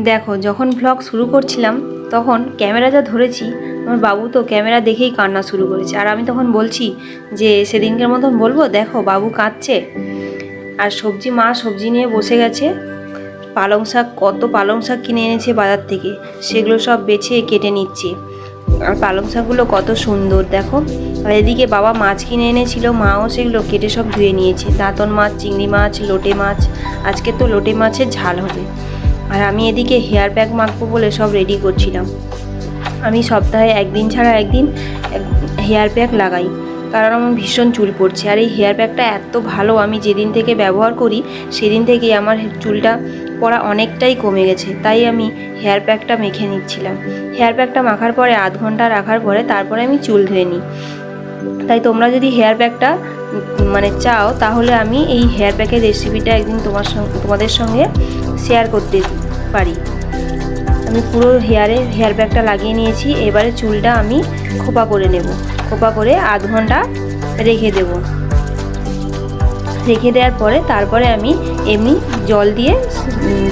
দেখো, যখন ব্লগ শুরু করছিলাম তখন ক্যামেরা যা ধরেছি, আমার বাবু তো ক্যামেরা দেখেই কান্না শুরু করেছে। আর আমি তখন বলছি যে সেদিনকার মতন বলবো, দেখো বাবু কাঁদছে। আর মা সবজি নিয়ে বসে গেছে। পালং শাক, কত পালং শাক কিনে এনেছে বাজার থেকে, সেগুলো সব বেছে কেটে নিচ্ছে। আর পালং শাকগুলো কত সুন্দর দেখো। আর এদিকে বাবা মাছ কিনে এনেছিল, মাও সেগুলো কেটে সব ধুয়ে নিয়েছে। দাঁতন মাছ, চিংড়ি মাছ, লোটে মাছ। আজকে তো লোটে মাছের ঝাল হবে। আর আমি এদিকে হেয়ার প্যাক মাখবো বলে সব রেডি করছিলাম। আমি সপ্তাহে একদিন ছাড়া একদিন হেয়ার প্যাক লাগাই, কারণ আমার ভীষণ চুল পড়ছে। আর এই হেয়ার প্যাকটা এত ভালো, আমি যেদিন থেকে ব্যবহার করি সেদিন থেকেই আমার চুলটা পড়া অনেকটাই কমে গেছে। তাই আমি হেয়ার প্যাকটা মেখে নিচ্ছিলাম। হেয়ার প্যাকটা মাখার পরে আধ ঘন্টা রাখার পরে তারপরে আমি চুল ধুয়ে নিই। তাই তোমরা যদি হেয়ার প্যাকটা চাও, তাহলে আমি এই হেয়ার প্যাকের রেসিপিটা একদিন তোমাদের সঙ্গে শেয়ার করতে পারি। আমি পুরো হেয়ার প্যাকটা লাগিয়ে নিয়েছি। এবারে চুলটা আমি খোপা করে নেব। খোপা করে আধ ঘন্টা রেখে দেব। রেখে দেওয়ার পরে তারপরে আমি এমনি জল দিয়ে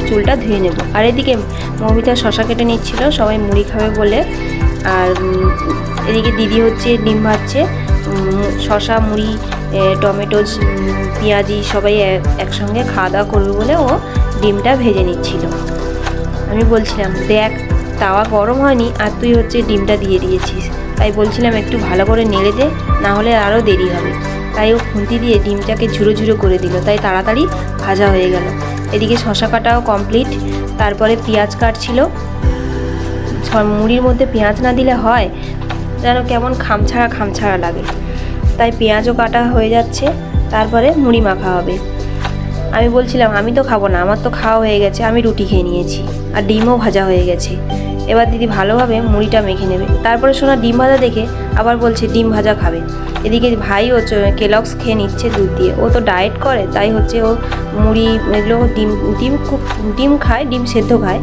চুলটা ধুয়ে নেব। আর এদিকে মৌমিতা শশা কেটে নিচ্ছিল, সবাই মুড়ি খাবে বলে। আর এদিকে দিদি হচ্ছে ডিম ভাজছে। শশা, মুড়ি, টমেটো, পেঁয়াজি সবাই একসঙ্গে খাওয়া দাওয়া করবে বলে ও ডিমটা ভেজে নিচ্ছিল। আমি বলছিলাম, দেখ তাওয়া গরম হয়নি আর তুই হচ্ছে ডিমটা দিয়ে দিয়েছিস। তাই বলছিলাম একটু ভালো করে নেড়ে দে, না হলে আরও দেরি হবে। তাই ও খুন্তি দিয়ে ডিমটাকে ঝুরো ঝুরো করে দিল, তাই তাড়াতাড়ি ভাজা হয়ে গেল। এদিকে শশা কাটাও কমপ্লিট। তারপরে পেঁয়াজ কাটছিল। মুড়ির মধ্যে পেঁয়াজ না দিলে হয় যেন কেমন খামছাড়া লাগে। তাই পেঁয়াজও কাটা হয়ে যাচ্ছে। তারপরে মুড়ি মাখা হবে। আমি বলছিলাম আমি তো খাবো না, আমার তো খাওয়া হয়ে গেছে, আমি রুটি খেয়ে নিয়েছি। আর ডিমও ভাজা হয়ে গেছে। এবার দিদি ভালোভাবে মুড়িটা মেখে নেবে। তারপরে শোনা ডিম ভাজা দেখে আবার বলছে ডিম ভাজা খাবে। এদিকে ভাই ও কেলগস খেয়ে নিচ্ছে দুধ দিয়ে। ও তো ডায়েট করে, তাই হচ্ছে ও মুড়ি এগুলো ডিম খায়, ডিম সেদ্ধ খায়,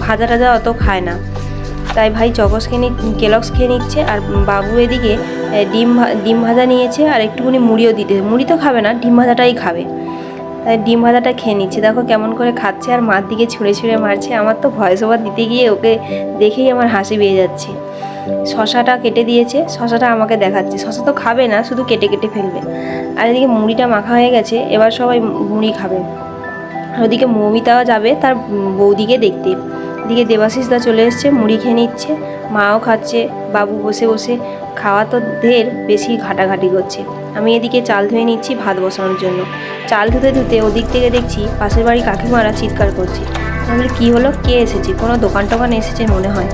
ভাজা টাজা অত খায় না। তাই ভাই কেলগস খেয়ে নিচ্ছে। আর বাবু এদিকে ডিম ভাজা নিয়েছে আর একটুখানি মুড়িও দিতে। মুড়ি তো খাবে না, ডিম ভাজাটাই খাবে। তাই ডিম ভাজাটা খেয়ে নিচ্ছে। দেখো কেমন করে খাচ্ছে আর মার দিকে ছুঁড়ে মারছে। আমার তো ভয়েস ওভার দিতে গিয়ে ওকে দেখেই আমার হাসি পেয়ে যাচ্ছে। শশাটা কেটে দিয়েছে, শশাটা আমাকে দেখাচ্ছে। শশা তো খাবে না, শুধু কেটে ফেলবে। আর এদিকে মুড়িটা মাখা হয়ে গেছে, এবার সবাই মুড়ি খাবে। আর ওদিকে মৌমিতাও যাবে তার বৌদিকে দেখতে। এদিকে দেবাশিসদা চলে এসছে, মুড়ি খেয়ে নিচ্ছে, মাও খাচ্ছে। বাবু বসে বসে খাওয়া তো ঢের, বেশি ঘাটাঘাটি করছে। আমি এদিকে চাল ধুয়ে নিচ্ছি ভাত বসানোর জন্য। চাল ধুতে ওদিক থেকে দেখছি পাশের বাড়ি কাকিমারা চিৎকার করছে। তাহলে কি হলো, কে এসেছে, কোনো দোকান টোকান এসেছে মনে হয়।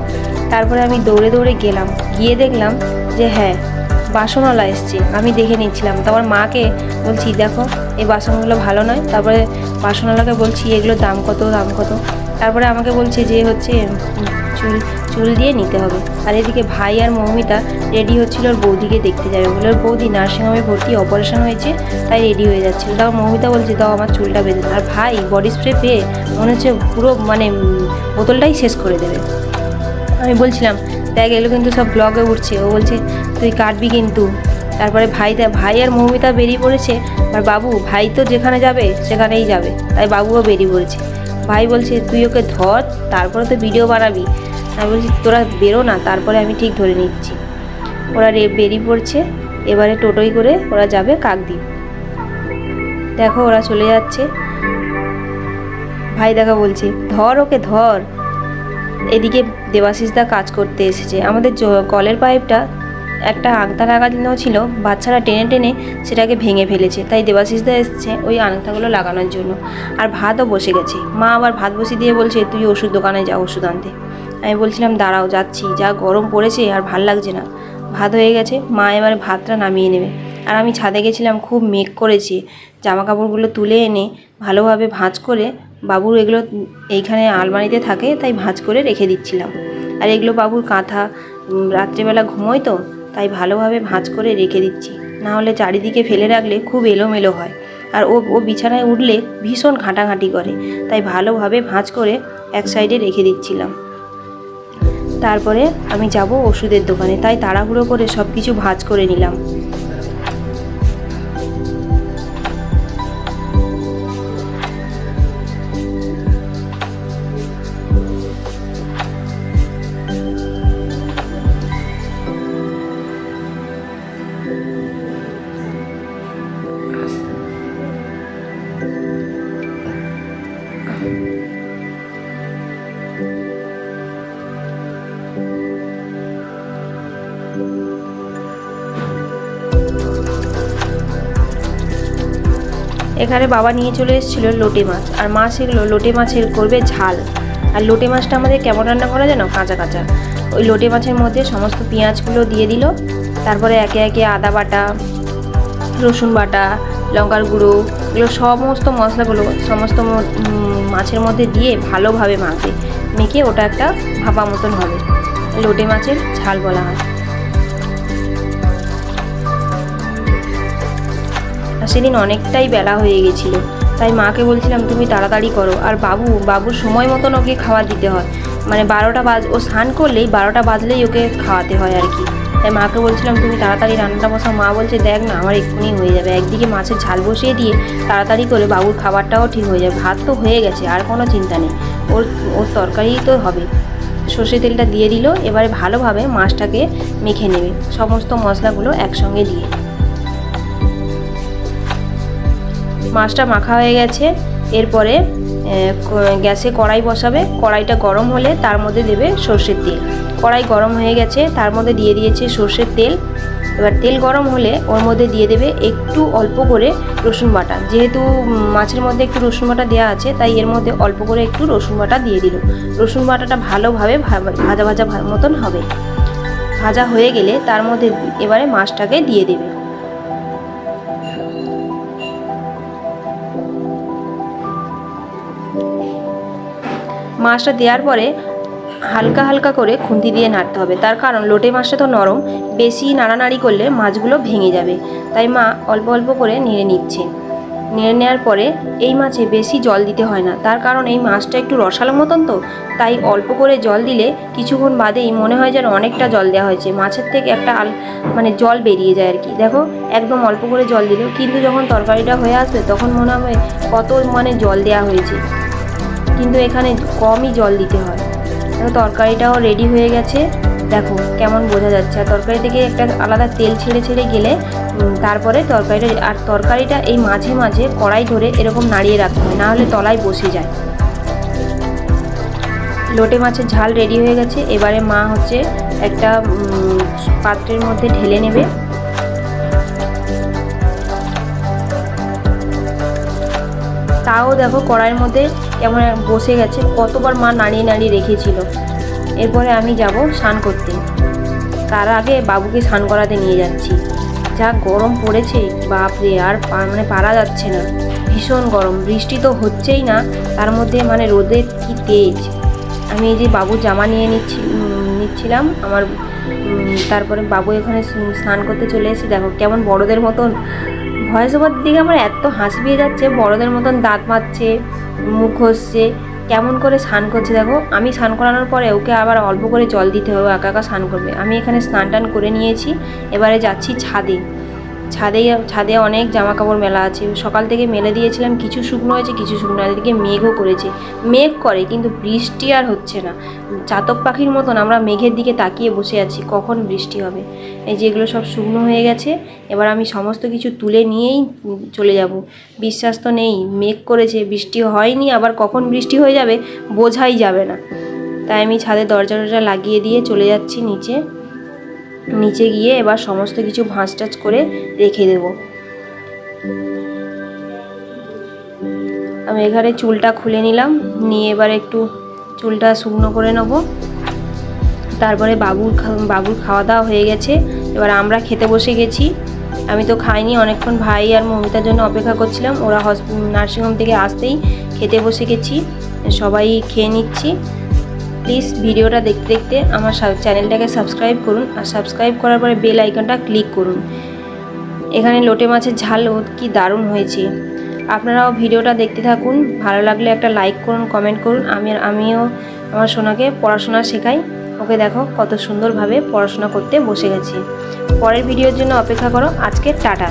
তারপরে আমি দৌড়ে গেলাম, গিয়ে দেখলাম যে হ্যাঁ, বাসনওয়ালা এসছে। আমি দেখে নিচ্ছিলাম। তারপর মাকে বলছি, দেখো এই বাসনগুলো ভালো নয়। তারপরে বাসনওয়ালাকে বলছি এগুলোর দাম কত। তারপরে আমাকে বলছে যে হচ্ছে চুল দিয়ে নিতে হবে। আর এদিকে ভাই আর মৌমিতা রেডি হচ্ছিল ওর বৌদিকে দেখতে যাবে বলে। ওর বৌদি নার্সিংহোমে ভর্তি, অপারেশন হয়েছে, তাই রেডি হয়ে যাচ্ছিল। তাও মৌমিতা বলছে দাও আমার চুলটা বেঁধে। আর ভাই বডি স্প্রে পেয়ে মনে হচ্ছে পুরো বোতলটাই শেষ করে দেবে। আমি বলছিলাম দেখ এগুলো কিন্তু সব ব্লগে উঠছে। ও বলছে তুই কাটবি কিন্তু। তারপরে ভাই আর মৌমিতা বেরিয়ে পড়েছে। আর বাবু, ভাই তো যেখানে যাবে সেখানেই যাবে, তাই বাবুও বেরিয়ে পড়েছে। ভাই বলছে তুই ওকে ধর, তারপরে তো ভিডিও বানাবি। আমি বলছি তোরা বেরো না, তারপরে আমি ঠিক ধরে নিচ্ছি। ওরা বেরিয়ে পড়ছে। এবারে টোটোই করে ওরা যাবে কাকদ্বীপ। দেখো ওরা চলে যাচ্ছে। ভাই দেখা বলছে ধর ওকে ধর। এদিকে দেবাশিসদা কাজ করতে এসেছে। আমাদের কলের পাইপটা একটা আংটা লাগানো ছিল, বাচ্চারা টেনে সেটাকে ভেঙে ফেলেছে। তাই দেবাশিসদা এসছে ওই আংটাগুলো লাগানোর জন্য। আর ভাতও বসে গেছে। মা আবার ভাত বসিয়ে দিয়ে বলছে তুই ওষুধ দোকানে যা ওষুধ আনতে। আমি বলছিলাম দাঁড়াও, যাচ্ছি, যা গরম পড়েছে আর ভাল লাগছে না। ভাত হয়ে গেছে, মা এবারে ভাতটা নামিয়ে নেবে। আর আমি ছাদে গেছিলাম, খুব মেঘ করেছে। জামা কাপড়গুলো তুলে এনে ভালোভাবে ভাঁজ করে, বাবুর এগুলো এইখানে আলমারিতে থাকে তাই ভাঁজ করে রেখে দিচ্ছিলাম। আর এগুলো বাবুর কাঁথা, রাত্রেবেলা ঘুমোয় তো, তাই ভালোভাবে ভাঁজ করে রেখে দিচ্ছি। না হলে চারিদিকে ফেলে রাখলে খুব এলোমেলো হয়। আর ও বিছানায় উঠলে ভীষণ ঘাঁটাঘাঁটি করে, তাই ভালোভাবে ভাঁজ করে এক সাইডে রেখে দিচ্ছিলাম। তারপরে আমি যাব ওষুধের দোকানে, তাই তাড়াহুড়ো করে সব কিছু ভাঁজ করে নিলাম। এখানে বাবা নিয়ে চলে এসেছিলো লোটে মাছ, আর মা সেগুলো লোটে মাছের করবে ঝাল। আর লোটে মাছটা আমাদের কেমন রান্না করা জানো, কাঁচা কাঁচা। ওই লোটে মাছের মধ্যে সমস্ত পেঁয়াজগুলো দিয়ে দিল, তারপরে একে একে আদা বাটা, রসুন বাটা, লঙ্কার গুঁড়ো, এগুলো সমস্ত মশলাগুলো সমস্ত মাছের মধ্যে দিয়ে ভালোভাবে মেখে ওটা একটা ভাপা মতন হবে। লোটে মাছের ঝাল বলা হয়। আর সেদিন অনেকটাই বেলা হয়ে গেছিলো, তাই মাকে বলছিলাম তুমি তাড়াতাড়ি করো। আর বাবুর সময় মতন ওকে খাবার দিতে হয়, মানে 12টা ও স্নান করলেই 12টা বাজলেই ওকে খাওয়াতে হয় আর কি। তাই মাকে বলছিলাম তুমি তাড়াতাড়ি রান্নাটা বসাও। মা বলছে দেখ না আমার এক্ষুনি হয়ে যাবে। একদিকে মাছের ঝাল বসিয়ে দিয়ে তাড়াতাড়ি করে বাবুর খাবারটাও ঠিক হয়ে যাবে। ভাত তো হয়ে গেছে, আর কোনো চিন্তা নেই, ওর তরকারি তো হবে। সর্ষে তেলটা দিয়ে দিল, এবারে ভালোভাবে মাছটাকে মেখে নেবে সমস্ত মশলাগুলো একসঙ্গে দিয়ে। মাছটা মাখা হয়ে গেছে, এরপরে গ্যাসে কড়াই বসাবে। কড়াইটা গরম হলে তার মধ্যে দেবে সর্ষের তেল। কড়াই গরম হয়ে গেছে, তার মধ্যে দিয়ে দিয়েছে সর্ষের তেল। এবার তেল গরম হলে ওর মধ্যে দিয়ে দেবে একটু অল্প করে রসুন বাটা। যেহেতু মাছের মধ্যে একটু রসুন বাটা দেওয়া আছে, তাই এর মধ্যে অল্প করে একটু রসুন বাটা দিয়ে দিল। রসুন বাটাটা ভালোভাবে ভাজা ভাজা মতন হবে। ভাজা হয়ে গেলে তার মধ্যে এবারে মাছটাকে দিয়ে দেবে। মাছটা দেওয়ার পরে হালকা হালকা করে খুন্তি দিয়ে নাড়তে হবে, তার কারণ লোটে মাছটা তো নরম, বেশি নাড়ানাড়ি করলে মাছগুলো ভেঙে যাবে। তাই মা অল্প অল্প করে নেড়ে নিচ্ছে। নেড়ে নেওয়ার পরে এই মাছে বেশি জল দিতে হয় না, তার কারণ এই মাছটা একটু রসালো মতন তো, তাই অল্প করে জল দিলে কিছুক্ষণ বাদেই মনে হয় যেন অনেকটা জল দেওয়া হয়েছে, মাছের থেকে একটা মানে জল বেরিয়ে যায় আর কি। দেখো একদম অল্প করে জল দিল, কিন্তু যখন তরকারিটা হয়ে আসবে তখন মনে হবে কত মানে জল দেওয়া হয়েছে, কিন্তু এখানে কমই জল দিতে হয়। তরকারিটাও রেডি হয়ে গেছে, দেখো কেমন বোঝা যাচ্ছে। আর তরকারি থেকে একটা আলাদা তেল ছেড়ে ছেড়ে গেলে তারপরে তরকারিটা এই মাঝে মাঝে কড়াই ধরে এরকম নাড়িয়ে রাখতে হয়, না হলে তলায় বসে যায়। লোটে মাছের ঝাল রেডি হয়ে গেছে। এবারে মা একটা পাত্রের মধ্যে ঢেলে নেবে। তাও দেখো কড়াইয়ের মধ্যে কেমন বসে গেছে, কতবার মা নাড়িয়ে নাড়িয়ে রেখেছিল। এরপরে আমি যাব স্নান করতে, তার আগে বাবুকে স্নান করাতে নিয়ে যাচ্ছি। যা গরম পড়েছে বাপরে, আর মানে পারা যাচ্ছে না, ভীষণ গরম। বৃষ্টি তো হচ্ছেই না, তার মধ্যে মানে রোদের কি তেজ। আমি এই যে বাবুর জামা নিয়ে নিচ্ছিলাম আমার, তারপরে বাবু এখানে স্নান করতে চলে এসে দেখো কেমন বড়দের মতন, ভয়েস ওভার দিকে আমার এত হাসি পেয়ে যাচ্ছে, বড়দের মতন দাঁত মাজছে, মুখ ঘষছে, কেমন করে স্নান করছে দেখো। আমি স্নান করানোর পরে ওকে আবার অল্প করে জল দিতে হবে, একা একা স্নান করবে। আমি এখানে স্নান টান করে নিয়েছি, এবারে যাচ্ছি ছাদে অনেক জামা কাপড় মেলা আছে। সকাল থেকে মেলে দিয়েছিলাম, কিছু শুকনো হয়েছে কিছু শুকনো, এদিকে মেঘও করেছে। মেঘ করে কিন্তু বৃষ্টি আর হচ্ছে না। চাতক পাখির মতন আমরা মেঘের দিকে তাকিয়ে বসে আছি, কখন বৃষ্টি হবে। এই যেগুলো সব শুকনো হয়ে গেছে, এবার আমি সমস্ত কিছু তুলে নিয়েই চলে যাব। বিশ্বাস তো নেই, মেঘ করেছে, বৃষ্টি হয়নি, আবার কখন বৃষ্টি হয়ে যাবে বোঝাই যাবে না। তাই আমি ছাদে দরজা লাগিয়ে দিয়ে চলে যাচ্ছি নিচে গিয়ে এবার সমস্ত কিছু ভাঁজ টাজ করে রেখে দেব। আমি এখানে চুলটা খুলে নিলাম, নিয়ে এবার একটু চুলটা শুকনো করে নেব। তারপরে বাবুর খাওয়া দাওয়া হয়ে গেছে, এবার আমরা খেতে বসে গেছি। আমি তো খাইনি, অনেকক্ষণ ভাই আর মমিতার জন্য অপেক্ষা করছিলাম। ওরা নার্সিংহোম থেকে আসতেই খেতে বসে গেছি, সবাই খেয়ে নিচ্ছি। প্লিজ ভিডিওটা দেখতে দেখতে আমার চ্যানেলটাকে সাবস্ক্রাইব করুন, আর সাবস্ক্রাইব করার পরে বেল আইকনটা ক্লিক করুন। এখানে লোটে মাছের ঝাল কি দারুণ হয়েছে। আপনারাও ভিডিওটা দেখতে থাকুন, ভালো লাগলে একটা লাইক করুন, কমেন্ট করুন। আমিও আমার সোনাকে পড়াশোনা শেখাই, ওকে দেখো কত সুন্দরভাবে পড়াশোনা করতে বসে গেছে। পরের ভিডিওর জন্য অপেক্ষা করো। আজকে টাটা।